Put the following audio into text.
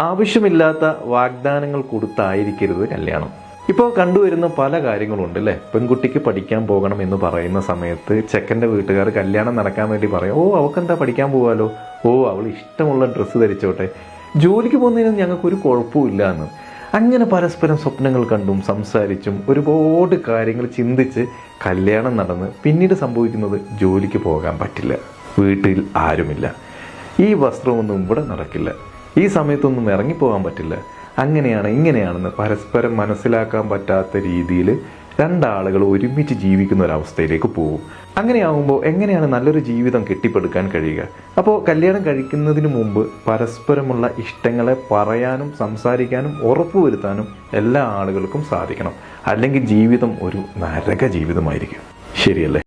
ആവശ്യമില്ലാത്ത വാഗ്ദാനങ്ങൾ കൊടുത്തായിരിക്കരുത് കല്യാണം. ഇപ്പോൾ കണ്ടുവരുന്ന പല കാര്യങ്ങളുണ്ട് അല്ലേ. പെൺകുട്ടിക്ക് പഠിക്കാൻ പോകണം എന്ന് പറയുന്ന സമയത്ത് ചെക്കൻ്റെ വീട്ടുകാർ കല്യാണം നടക്കാൻ വേണ്ടി പറയും, ഓ അവക്കെന്താ പഠിക്കാൻ പോകാലോ, ഓ അവൾ ഇഷ്ടമുള്ള ഡ്രസ്സ് ധരിച്ചോട്ടെ, ജോലിക്ക് പോകുന്നതിന് ഞങ്ങൾക്കൊരു കുഴപ്പമില്ല എന്ന്. അങ്ങനെ പരസ്പരം സ്വപ്നങ്ങൾ കണ്ടും സംസാരിച്ചും ഒരുപാട് കാര്യങ്ങൾ ചിന്തിച്ച് കല്യാണം നടന്ന് പിന്നീട് സംഭവിക്കുന്നത് ജോലിക്ക് പോകാൻ പറ്റില്ല, വീട്ടിൽ ആരുമില്ല, ഈ വസ്ത്രമൊന്നും ഇവിടെ നടക്കില്ല, ഈ സമയത്തൊന്നും ഇറങ്ങിപ്പോകാൻ പറ്റില്ല, അങ്ങനെയാണ് ഇങ്ങനെയാണെന്ന് പരസ്പരം മനസ്സിലാക്കാൻ പറ്റാത്ത രീതിയിൽ രണ്ടാളുകൾ ഒരുമിച്ച് ജീവിക്കുന്ന ഒരവസ്ഥയിലേക്ക് പോകും. അങ്ങനെയാകുമ്പോൾ എങ്ങനെയാണ് നല്ലൊരു ജീവിതം കെട്ടിപ്പടുക്കാൻ കഴിയുക? അപ്പോൾ കല്യാണം കഴിക്കുന്നതിന് മുമ്പ് പരസ്പരമുള്ള ഇഷ്ടങ്ങളെ പറയാനും സംസാരിക്കാനും ഉറപ്പുവരുത്താനും എല്ലാ ആളുകൾക്കും സാധിക്കണം. അല്ലെങ്കിൽ ജീവിതം ഒരു നരക ജീവിതമായിരിക്കും. ശരിയല്ലേ?